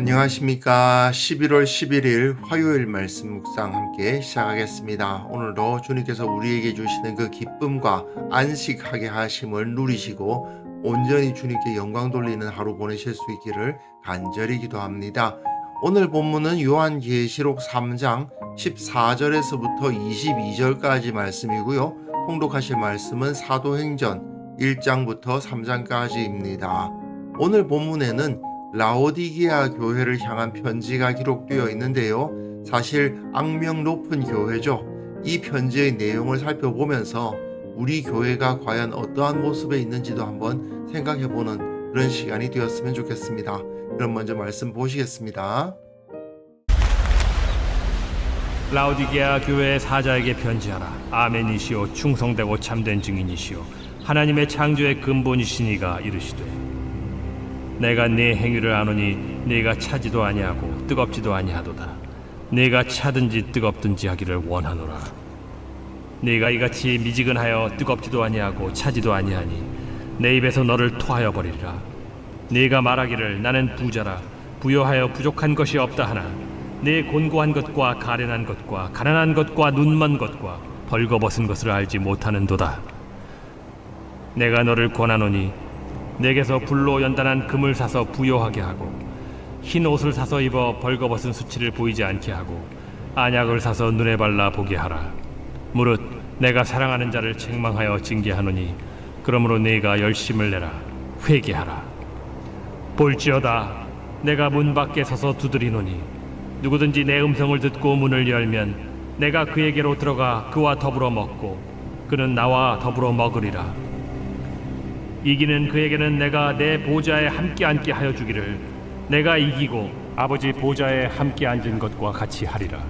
안녕하십니까. 11월 11일 화요일 말씀 묵상 함께 시작하겠습니다. 오늘도 주님께서 우리에게 주시는 그 기쁨과 안식하게 하심을 누리시고 온전히 주님께 영광 돌리는 하루 보내실 수 있기를 간절히 기도합니다. 오늘 본문은 요한계시록 3장 14절에서부터 22절까지 말씀이고요. 통독하실 말씀은 사도행전 1장부터 3장까지입니다. 오늘 본문에는 라오디게아 교회를 향한 편지가 기록되어 있는데요. 사실 악명 높은 교회죠. 이 편지의 내용을 살펴보면서 우리 교회가 과연 어떠한 모습에 있는지도 한번 생각해보는 그런 시간이 되었으면 좋겠습니다. 그럼 먼저 말씀 보시겠습니다. 라오디게아 교회의 사자에게 편지하라. 아멘이시오 충성되고 참된 증인이시오 하나님의 창조의 근본이시니가 이르시되 내가 네 행위를 아노니 네가 차지도 아니하고 뜨겁지도 아니하도다. 네가 차든지 뜨겁든지 하기를 원하노라. 네가 이같이 미지근하여 뜨겁지도 아니하고 차지도 아니하니 내 입에서 너를 토하여 버리리라. 네가 말하기를 나는 부자라 부요하여 부족한 것이 없다 하나 네 곤고한 것과 가련한 것과 가난한 것과 눈먼 것과 벌거벗은 것을 알지 못하는도다. 내가 너를 권하노니 내게서 불로 연단한 금을 사서 부요하게 하고 흰 옷을 사서 입어 벌거벗은 수치를 보이지 않게 하고 안약을 사서 눈에 발라 보게 하라. 무릇 내가 사랑하는 자를 책망하여 징계하노니 그러므로 네가 열심을 내라. 회개하라. 볼지어다 내가 문 밖에 서서 두드리노니 누구든지 내 음성을 듣고 문을 열면 내가 그에게로 들어가 그와 더불어 먹고 그는 나와 더불어 먹으리라. 이기는 그에게는 내가 내 보좌에 함께 앉게 하여 주기를 내가 이기고 아버지 보좌에 함께 앉은 것과 같이 하리라.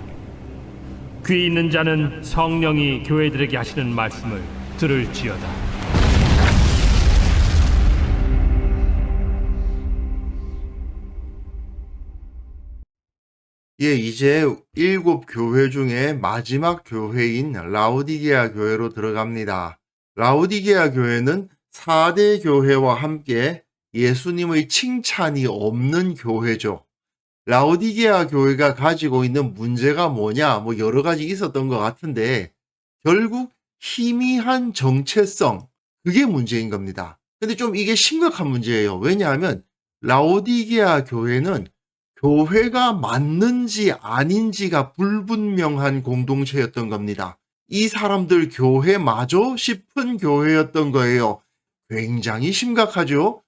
귀 있는 자는 성령이 교회들에게 하시는 말씀을 들을지어다. 이제 7교회 중에 마지막 교회인 라오디게아 교회로 들어갑니다. 라오디게아 교회는 4대 교회와 함께 예수님의 칭찬이 없는 교회죠. 라오디게아 교회가 가지고 있는 문제가 뭐냐? 여러 가지 있었던 것 같은데 결국 희미한 정체성, 그게 문제인 겁니다. 근데 좀 이게 심각한 문제예요. 왜냐하면 라오디게아 교회는 교회가 맞는지 아닌지가 불분명한 공동체였던 겁니다. 이 사람들 교회 맞아 싶은 교회였던 거예요. 굉장히 심각하죠.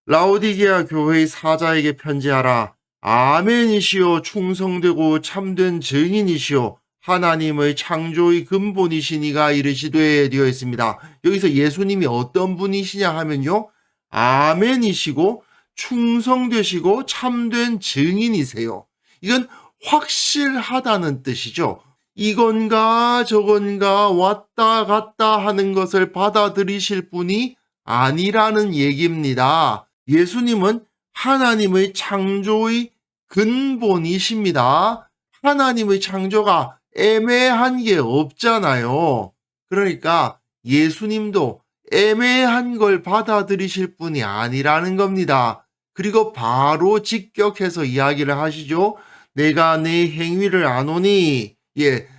라오디게아 교회의 사자에게 편지하라. 아멘이시오 충성되고 참된 증인이시오 하나님의 창조의 근본이시니가 이르시되 되어 있습니다. 여기서 예수님이 어떤 분이시냐 하면요. 아멘이시고 충성되시고 참된 증인이세요. 이건 확실하다는 뜻이죠. 이건가 저건가 왔다 갔다 하는 것을 받아들이실 분이 아니라는 얘기입니다. 예수님은 하나님의 창조의 근본이십니다. 하나님의 창조가 애매한 게 없잖아요. 그러니까 예수님도 애매한 걸 받아들이실 분이 아니라는 겁니다. 그리고 바로 직격해서 이야기를 하시죠. 내가 네 행위를 아노니.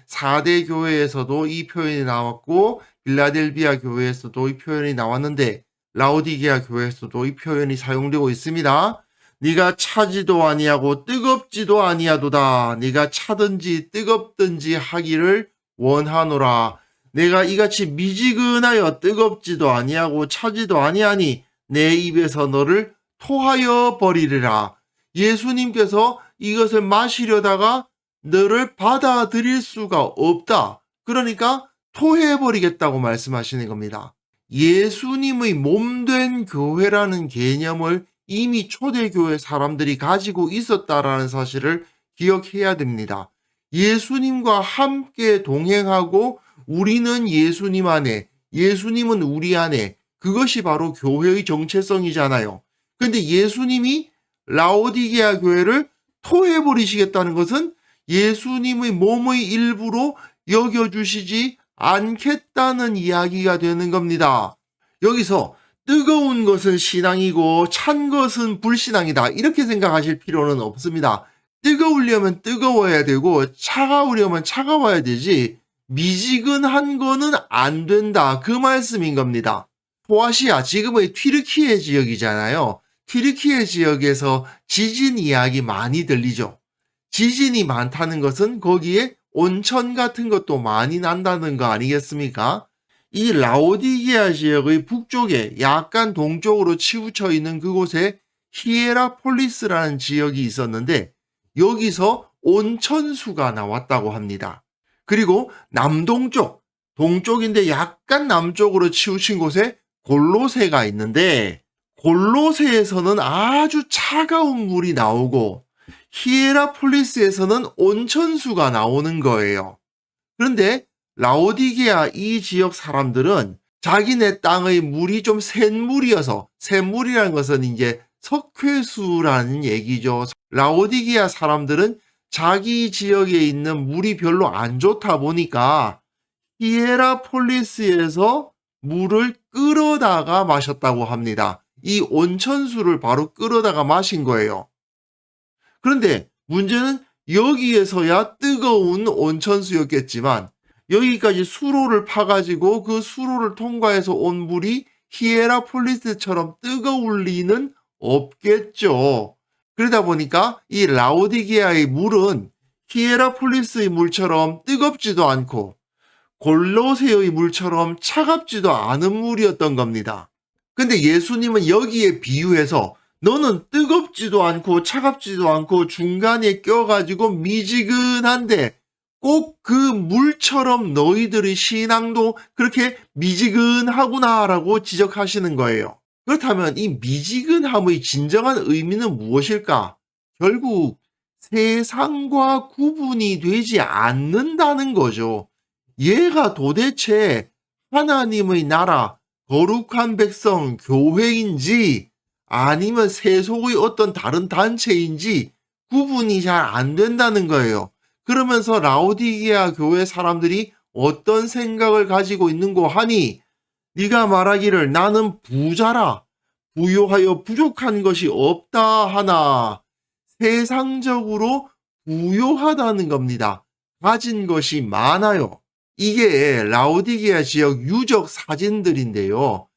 4대 교회에서도 이 표현이 나왔고 빌라델비아 교회에서도 이 표현이 나왔는데 라오디게아 교회에서도 이 표현이 사용되고 있습니다. 네가 차지도 아니하고 뜨겁지도 아니하도다. 네가 차든지 뜨겁든지 하기를 원하노라. 내가 이같이 미지근하여 뜨겁지도 아니하고 차지도 아니하니 내 입에서 너를 토하여 버리리라. 예수님께서 이것을 마시려다가 너를 받아들일 수가 없다. 그러니까 토해버리겠다고 말씀하시는 겁니다. 예수님의 몸된 교회라는 개념을 이미 초대교회 사람들이 가지고 있었다라는 사실을 기억해야 됩니다. 예수님과 함께 동행하고 우리는 예수님 안에, 예수님은 우리 안에, 그것이 바로 교회의 정체성이잖아요. 근데 예수님이 라오디게아 교회를 토해버리시겠다는 것은 예수님의 몸의 일부로 여겨주시지 않겠다는 이야기가 되는 겁니다. 여기서 뜨거운 것은 신앙이고 찬 것은 불신앙이다. 이렇게 생각하실 필요는 없습니다. 뜨거우려면 뜨거워야 되고 차가우려면 차가워야 되지 미지근한 거는 안 된다. 그 말씀인 겁니다. 소아시아, 지금의 튀르키예 지역이잖아요. 튀르키예 지역에서 지진 이야기 많이 들리죠. 지진이 많다는 것은 거기에 온천 같은 것도 많이 난다는 거 아니겠습니까? 이 라오디게아 지역의 북쪽에 약간 동쪽으로 치우쳐 있는 그곳에 히에라폴리스라는 지역이 있었는데 여기서 온천수가 나왔다고 합니다. 그리고 남동쪽, 동쪽인데 약간 남쪽으로 치우친 곳에 골로새가 있는데 골로새에서는 아주 차가운 물이 나오고 히에라폴리스에서는 온천수가 나오는 거예요. 그런데 라오디게아 이 지역 사람들은 자기네 땅의 물이 좀 센 물이어서, 센 물이라는 것은 이제 석회수라는 얘기죠. 라오디게아 사람들은 자기 지역에 있는 물이 별로 안 좋다 보니까 히에라폴리스에서 물을 끌어다가 마셨다고 합니다. 이 온천수를 바로 끌어다가 마신 거예요. 그런데 문제는 여기에서야 뜨거운 온천수였겠지만 여기까지 수로를 파가지고 그 수로를 통과해서 온 물이 히에라폴리스처럼 뜨거울 리는 없겠죠. 그러다 보니까 이 라오디게아의 물은 히에라폴리스의 물처럼 뜨겁지도 않고 골로새의 물처럼 차갑지도 않은 물이었던 겁니다. 근데 예수님은 여기에 비유해서 너는 뜨겁지도 않고 차갑지도 않고 중간에 껴가지고 미지근한데 꼭 그 물처럼 너희들의 신앙도 그렇게 미지근하구나라고 지적하시는 거예요. 그렇다면 이 미지근함의 진정한 의미는 무엇일까? 결국 세상과 구분이 되지 않는다는 거죠. 얘가 도대체 하나님의 나라, 거룩한 백성, 교회인지 아니면 세속의 어떤 다른 단체인지 구분이 잘 안 된다는 거예요. 그러면서 라오디게아 교회 사람들이 어떤 생각을 가지고 있는고 하니 네가 말하기를 나는 부자라 부요하여 부족한 것이 없다 하나 세상적으로 부요하다는 겁니다. 가진 것이 많아요. 이게 라오디게아 지역 유적 사진들인데요.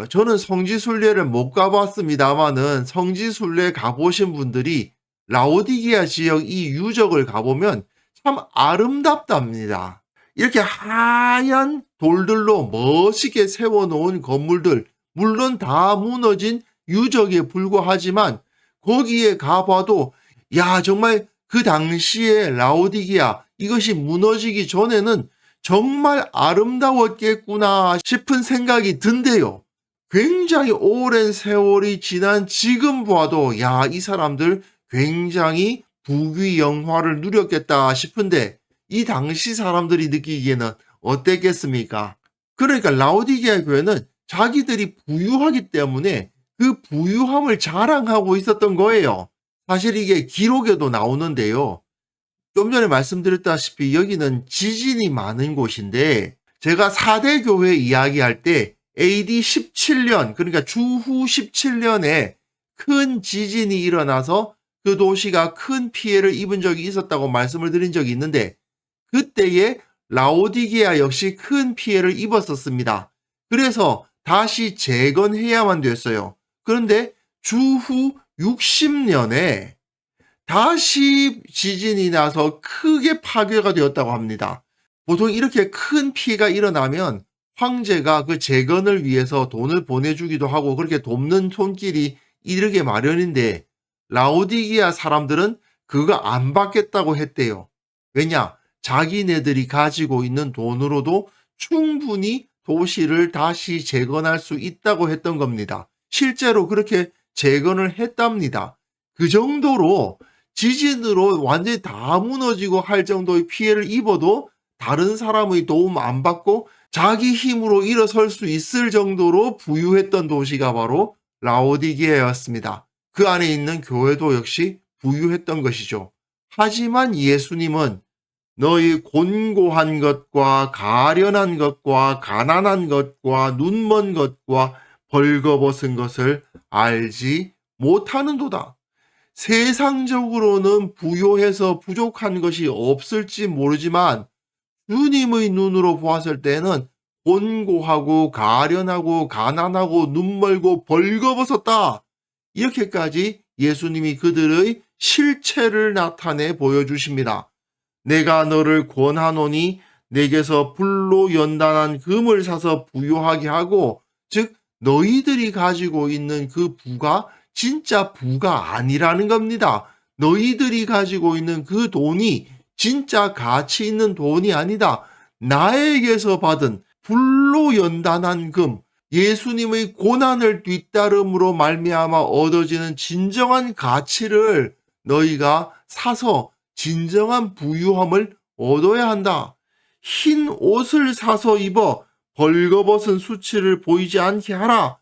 저는 성지순례를 못 가봤습니다만은 성지순례 가보신 분들이 라오디게아 지역 이 유적을 가보면 참 아름답답니다. 이렇게 하얀 돌들로 멋있게 세워놓은 건물들, 물론 다 무너진 유적에 불과하지만 거기에 가봐도 야 정말 그 당시에 라오디게아 이것이 무너지기 전에는 정말 아름다웠겠구나 싶은 생각이 든대요. 굉장히 오랜 세월이 지난 지금 봐도 야 이 사람들 굉장히 부귀 영화를 누렸겠다 싶은데 이 당시 사람들이 느끼기에는 어땠겠습니까? 그러니까 라오디게아 교회는 자기들이 부유하기 때문에 그 부유함을 자랑하고 있었던 거예요. 사실 이게 기록에도 나오는데요. 좀 전에 말씀드렸다시피 여기는 지진이 많은 곳인데 제가 4대 교회 이야기할 때 AD 17년 그러니까 주후 17년에 큰 지진이 일어나서 그 도시가 큰 피해를 입은 적이 있었다고 말씀을 드린 적이 있는데 그때에 라오디게아 역시 큰 피해를 입었었습니다. 그래서 다시 재건해야만 됐어요. 그런데 주후 60년에 다시 지진이 나서 크게 파괴가 되었다고 합니다. 보통 이렇게 큰 피해가 일어나면 황제가 그 재건을 위해서 돈을 보내주기도 하고 그렇게 돕는 손길이 이르게 마련인데 라오디게아 사람들은 그거 안 받겠다고 했대요. 왜냐? 자기네들이 가지고 있는 돈으로도 충분히 도시를 다시 재건할 수 있다고 했던 겁니다. 실제로 그렇게 재건을 했답니다. 그 정도로 지진으로 완전히 다 무너지고 할 정도의 피해를 입어도 다른 사람의 도움 안 받고 자기 힘으로 일어설 수 있을 정도로 부유했던 도시가 바로 라오디게아였습니다. 그 안에 있는 교회도 역시 부유했던 것이죠. 하지만 예수님은 너희 곤고한 것과 가련한 것과 가난한 것과 눈먼 것과 벌거벗은 것을 알지 못하는도다. 세상적으로는 부요해서 부족한 것이 없을지 모르지만 주님의 눈으로 보았을 때는 곤고하고 가련하고 가난하고 눈멀고 벌거벗었다. 이렇게까지 예수님이 그들의 실체를 나타내 보여주십니다. 내가 너를 권하노니 내게서 불로 연단한 금을 사서 부요하게 하고, 즉 너희들이 가지고 있는 그 부가 진짜 부가 아니라는 겁니다. 너희들이 가지고 있는 그 돈이 진짜 가치 있는 돈이 아니다. 나에게서 받은 불로 연단한 금, 예수님의 고난을 뒤따름으로 말미암아 얻어지는 진정한 가치를 너희가 사서 진정한 부유함을 얻어야 한다. 흰 옷을 사서 입어 벌거벗은 수치를 보이지 않게 하라.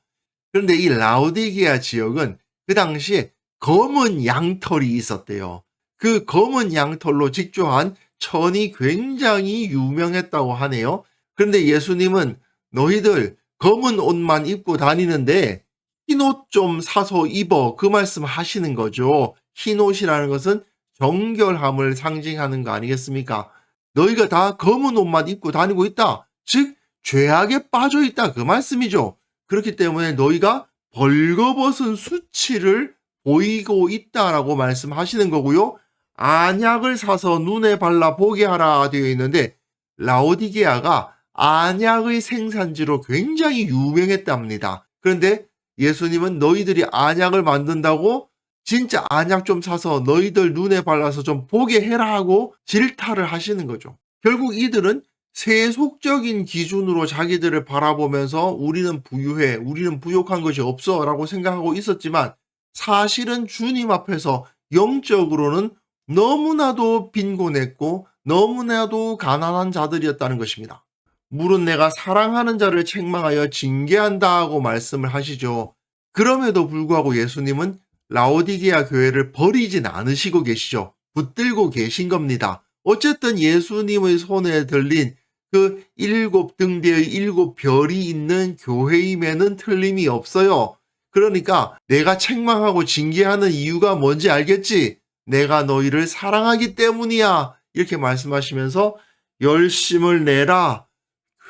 그런데 이 라오디게아 지역은 그 당시에 검은 양털이 있었대요. 그 검은 양털로 직조한 천이 굉장히 유명했다고 하네요. 그런데 예수님은 너희들 검은 옷만 입고 다니는데 흰옷 좀 사서 입어, 그 말씀 하시는 거죠. 흰옷이라는 것은 정결함을 상징하는 거 아니겠습니까? 너희가 다 검은 옷만 입고 다니고 있다. 즉 죄악에 빠져 있다, 그 말씀이죠. 그렇기 때문에 너희가 벌거벗은 수치를 보이고 있다라고 말씀하시는 거고요. 안약을 사서 눈에 발라 보게 하라 되어 있는데, 라오디게아가 안약의 생산지로 굉장히 유명했답니다. 그런데 예수님은 너희들이 안약을 만든다고 진짜 안약 좀 사서 너희들 눈에 발라서 좀 보게 해라 하고 질타를 하시는 거죠. 결국 이들은 세속적인 기준으로 자기들을 바라보면서 우리는 부유해, 우리는 부족한 것이 없어 라고 생각하고 있었지만, 사실은 주님 앞에서 영적으로는 너무나도 빈곤했고 너무나도 가난한 자들이었다는 것입니다. 물은 내가 사랑하는 자를 책망하여 징계한다 하고 말씀을 하시죠. 그럼에도 불구하고 예수님은 라오디게아 교회를 버리진 않으시고 계시죠. 붙들고 계신 겁니다. 어쨌든 예수님의 손에 들린 그 7등대의 7별이 있는 교회임에는 틀림이 없어요. 그러니까 내가 책망하고 징계하는 이유가 뭔지 알겠지? 내가 너희를 사랑하기 때문이야. 이렇게 말씀하시면서 열심을 내라,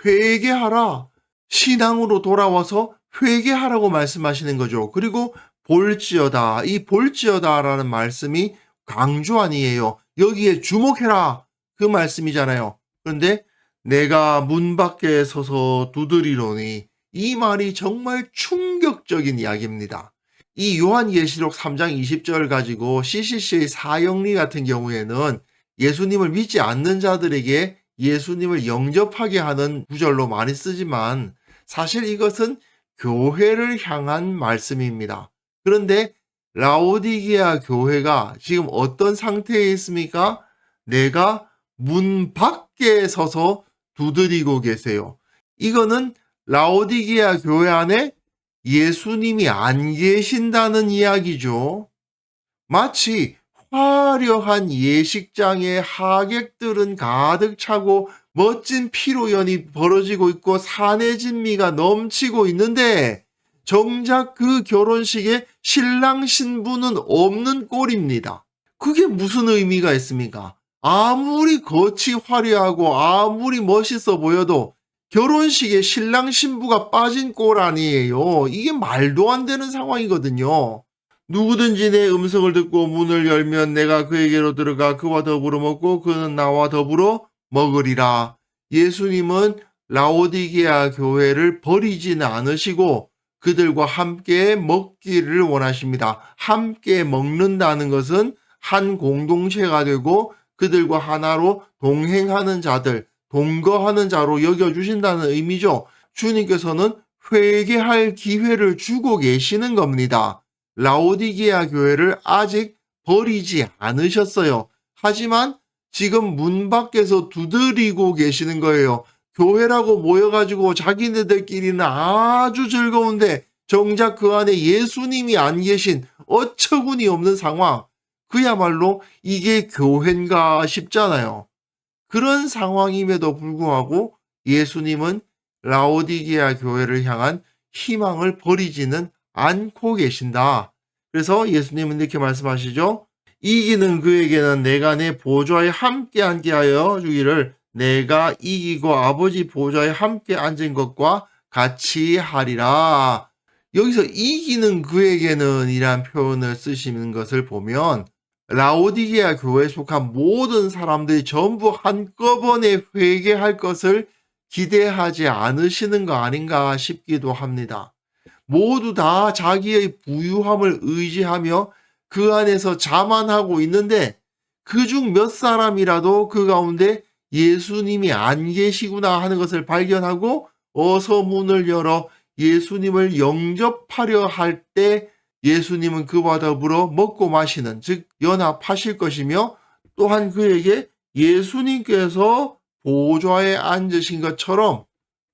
회개하라, 신앙으로 돌아와서 회개하라고 말씀하시는 거죠. 그리고 볼지어다, 이 볼지어다라는 말씀이 강조 아니에요. 여기에 주목해라, 그 말씀이잖아요. 그런데 내가 문 밖에 서서 두드리노니, 이 말이 정말 충격적인 이야기입니다. 이 요한예시록 3장 20절 가지고 CCC의 사형리 같은 경우에는 예수님을 믿지 않는 자들에게 예수님을 영접하게 하는 구절로 많이 쓰지만, 사실 이것은 교회를 향한 말씀입니다. 그런데 라오디게아 교회가 지금 어떤 상태에 있습니까? 내가 문 밖에 서서 두드리고 계세요. 이거는 라오디게아 교회 안에 예수님이 안 계신다는 이야기죠. 마치 화려한 예식장에 하객들은 가득 차고 멋진 피로연이 벌어지고 있고 산의 진미가 넘치고 있는데, 정작 그 결혼식에 신랑 신부는 없는 꼴입니다. 그게 무슨 의미가 있습니까? 아무리 겉이 화려하고 아무리 멋있어 보여도 결혼식에 신랑 신부가 빠진 꼴 아니에요. 이게 말도 안 되는 상황이거든요. 누구든지 내 음성을 듣고 문을 열면 내가 그에게로 들어가 그와 더불어 먹고 그는 나와 더불어 먹으리라. 예수님은 라오디게아 교회를 버리지는 않으시고 그들과 함께 먹기를 원하십니다. 함께 먹는다는 것은 한 공동체가 되고 그들과 하나로 동행하는 자들, 동거하는 자로 여겨주신다는 의미죠. 주님께서는 회개할 기회를 주고 계시는 겁니다. 라오디게아 교회를 아직 버리지 않으셨어요. 하지만 지금 문 밖에서 두드리고 계시는 거예요. 교회라고 모여가지고 자기네들끼리는 아주 즐거운데 정작 그 안에 예수님이 안 계신 어처구니 없는 상황. 그야말로 이게 교회인가 싶잖아요. 그런 상황임에도 불구하고 예수님은 라오디게아 교회를 향한 희망을 버리지는 않고 계신다. 그래서 예수님은 이렇게 말씀하시죠. 이기는 그에게는 내가 내 보좌에 함께 앉게 하여 주기를 내가 이기고 아버지 보좌에 함께 앉은 것과 같이 하리라. 여기서 이기는 그에게는 이란 표현을 쓰시는 것을 보면 라오디게아 교회에 속한 모든 사람들이 전부 한꺼번에 회개할 것을 기대하지 않으시는 거 아닌가 싶기도 합니다. 모두 다 자기의 부유함을 의지하며 그 안에서 자만하고 있는데 그중 몇 사람이라도 그 가운데 예수님이 안 계시구나 하는 것을 발견하고 어서 문을 열어 예수님을 영접하려 할 때 예수님은 그와 더불어 먹고 마시는, 즉 연합하실 것이며 또한 그에게 예수님께서 보좌에 앉으신 것처럼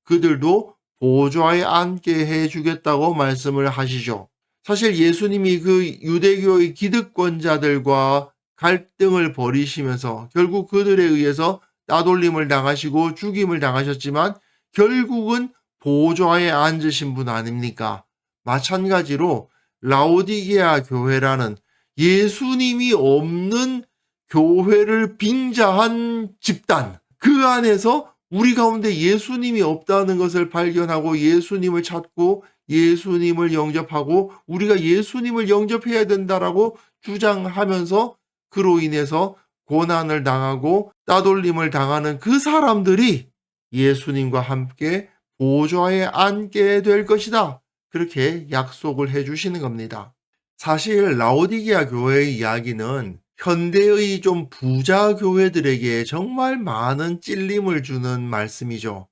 그들도 보좌에 앉게 해주겠다고 말씀을 하시죠. 사실 예수님이 그 유대교의 기득권자들과 갈등을 벌이시면서 결국 그들에 의해서 따돌림을 당하시고 죽임을 당하셨지만 결국은 보좌에 앉으신 분 아닙니까? 마찬가지로 라오디게아 교회라는 예수님이 없는 교회를 빙자한 집단, 그 안에서 우리 가운데 예수님이 없다는 것을 발견하고 예수님을 찾고 예수님을 영접하고 우리가 예수님을 영접해야 된다라고 주장하면서 그로 인해서 고난을 당하고 따돌림을 당하는 그 사람들이 예수님과 함께 보좌에 앉게 될 것이다. 그렇게 약속을 해주시는 겁니다. 사실 라오디게아 교회의 이야기는 현대의 좀 부자 교회들에게 정말 많은 찔림을 주는 말씀이죠.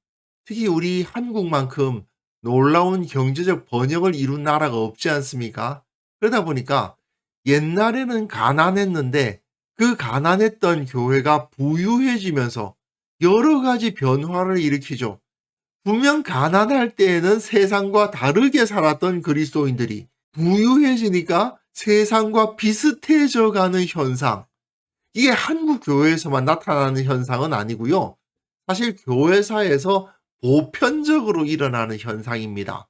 특히 우리 한국만큼 놀라운 경제적 번영을 이룬 나라가 없지 않습니까? 그러다 보니까 옛날에는 가난했는데 그 가난했던 교회가 부유해지면서 여러 가지 변화를 일으키죠. 분명 가난할 때에는 세상과 다르게 살았던 그리스도인들이 부유해지니까 세상과 비슷해져 가는 현상. 이게 한국 교회에서만 나타나는 현상은 아니고요. 사실 교회사에서 보편적으로 일어나는 현상입니다.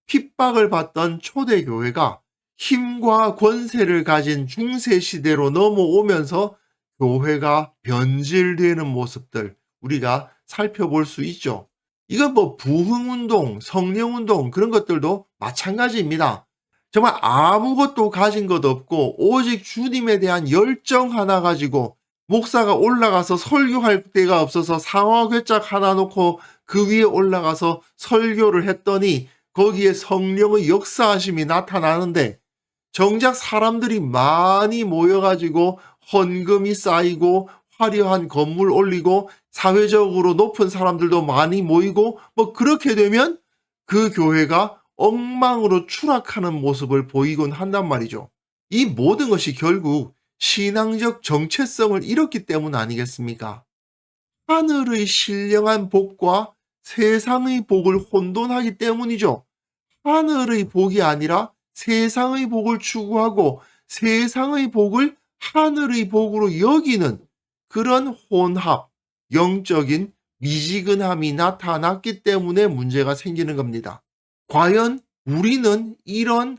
핍박을 받던 초대 교회가 힘과 권세를 가진 중세 시대로 넘어오면서 교회가 변질되는 모습들 우리가 살펴볼 수 있죠. 이건 뭐 부흥운동, 성령운동 그런 것들도 마찬가지입니다. 정말 아무것도 가진 것 없고 오직 주님에 대한 열정 하나 가지고 목사가 올라가서 설교할 데가 없어서 상화궤짝 하나 놓고 그 위에 올라가서 설교를 했더니 거기에 성령의 역사하심이 나타나는데 정작 사람들이 많이 모여가지고 헌금이 쌓이고 화려한 건물 올리고 사회적으로 높은 사람들도 많이 모이고 뭐 그렇게 되면 그 교회가 엉망으로 추락하는 모습을 보이곤 한단 말이죠. 이 모든 것이 결국 신앙적 정체성을 잃었기 때문 아니겠습니까? 하늘의 신령한 복과 세상의 복을 혼돈하기 때문이죠. 하늘의 복이 아니라 세상의 복을 추구하고 세상의 복을 하늘의 복으로 여기는 그런 혼합, 영적인 미지근함이 나타났기 때문에 문제가 생기는 겁니다. 과연 우리는 이런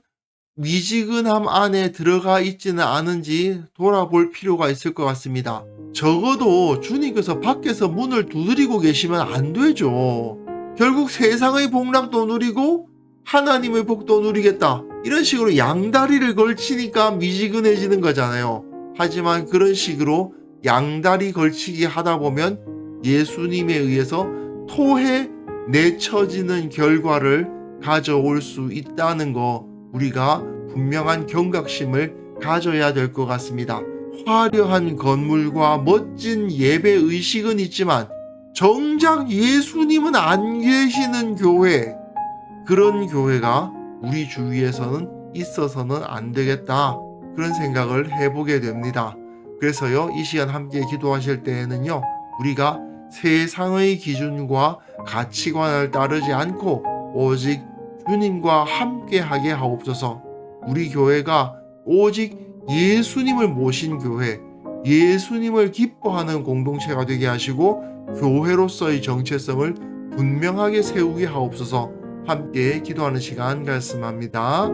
미지근함 안에 들어가 있지는 않은지 돌아볼 필요가 있을 것 같습니다. 적어도 주님께서 밖에서 문을 두드리고 계시면 안 되죠. 결국 세상의 복락도 누리고 하나님의 복도 누리겠다. 이런 식으로 양다리를 걸치니까 미지근해지는 거잖아요. 하지만 그런 식으로 양다리 걸치기 하다 보면 예수님에 의해서 토해 내쳐지는 결과를 가져올 수 있다는 거 우리가 분명한 경각심을 가져야 될 것 같습니다. 화려한 건물과 멋진 예배 의식은 있지만 정작 예수님은 안 계시는 교회, 그런 교회가 우리 주위에서는 있어서는 안 되겠다. 그런 생각을 해보게 됩니다. 그래서요, 이 시간 함께 기도하실 때에는요, 우리가 세상의 기준과 가치관을 따르지 않고 오직 주님과 함께하게 하옵소서. 우리 교회가 오직 예수님을 모신 교회, 예수님을 기뻐하는 공동체가 되게 하시고 교회로서의 정체성을 분명하게 세우게 하옵소서. 함께 기도하는 시간 갖습니다.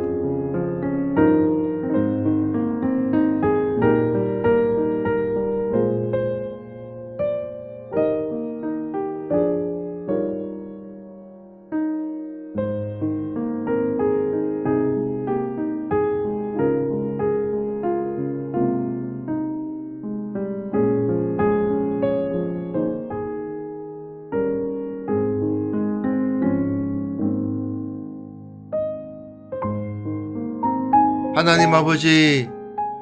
하나님 아버지,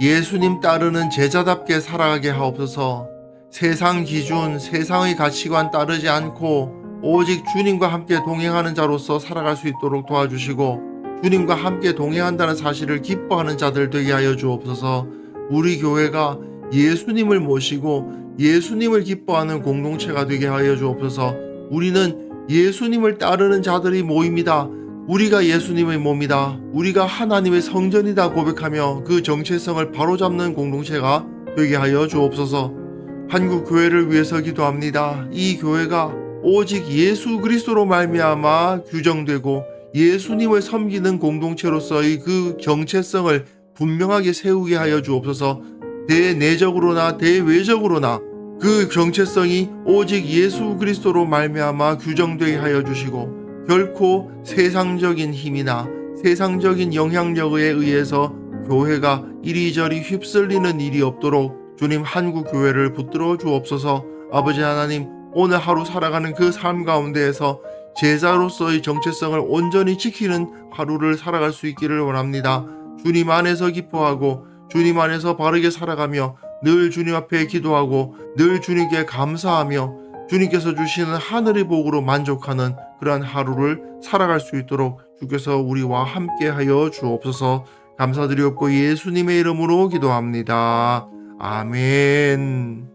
예수님 따르는 제자답게 살아가게 하옵소서. 세상 기준, 세상의 가치관 따르지 않고 오직 주님과 함께 동행하는 자로서 살아갈 수 있도록 도와주시고, 주님과 함께 동행한다는 사실을 기뻐하는 자들 되게 하여 주옵소서. 우리 교회가 예수님을 모시고 예수님을 기뻐하는 공동체가 되게 하여 주옵소서. 우리는 예수님을 따르는 자들이 모입니다. 우리가 예수님의 몸이다, 우리가 하나님의 성전이다 고백하며 그 정체성을 바로잡는 공동체가 되게 하여 주옵소서. 한국 교회를 위해서 기도합니다. 이 교회가 오직 예수 그리스도로 말미암아 규정되고 예수님을 섬기는 공동체로서의 그 정체성을 분명하게 세우게 하여 주옵소서. 대내적으로나 대외적으로나 그 정체성이 오직 예수 그리스도로 말미암아 규정되게 하여 주시고, 결코 세상적인 힘이나 세상적인 영향력에 의해서 교회가 이리저리 휩쓸리는 일이 없도록 주님 한국 교회를 붙들어 주옵소서. 아버지 하나님, 오늘 하루 살아가는 그 삶 가운데에서 제자로서의 정체성을 온전히 지키는 하루를 살아갈 수 있기를 원합니다. 주님 안에서 기뻐하고 주님 안에서 바르게 살아가며 늘 주님 앞에 기도하고 늘 주님께 감사하며 주님께서 주시는 하늘의 복으로 만족하는 그러한 하루를 살아갈 수 있도록 주께서 우리와 함께 하여 주옵소서. 감사드리옵고 예수님의 이름으로 기도합니다. 아멘.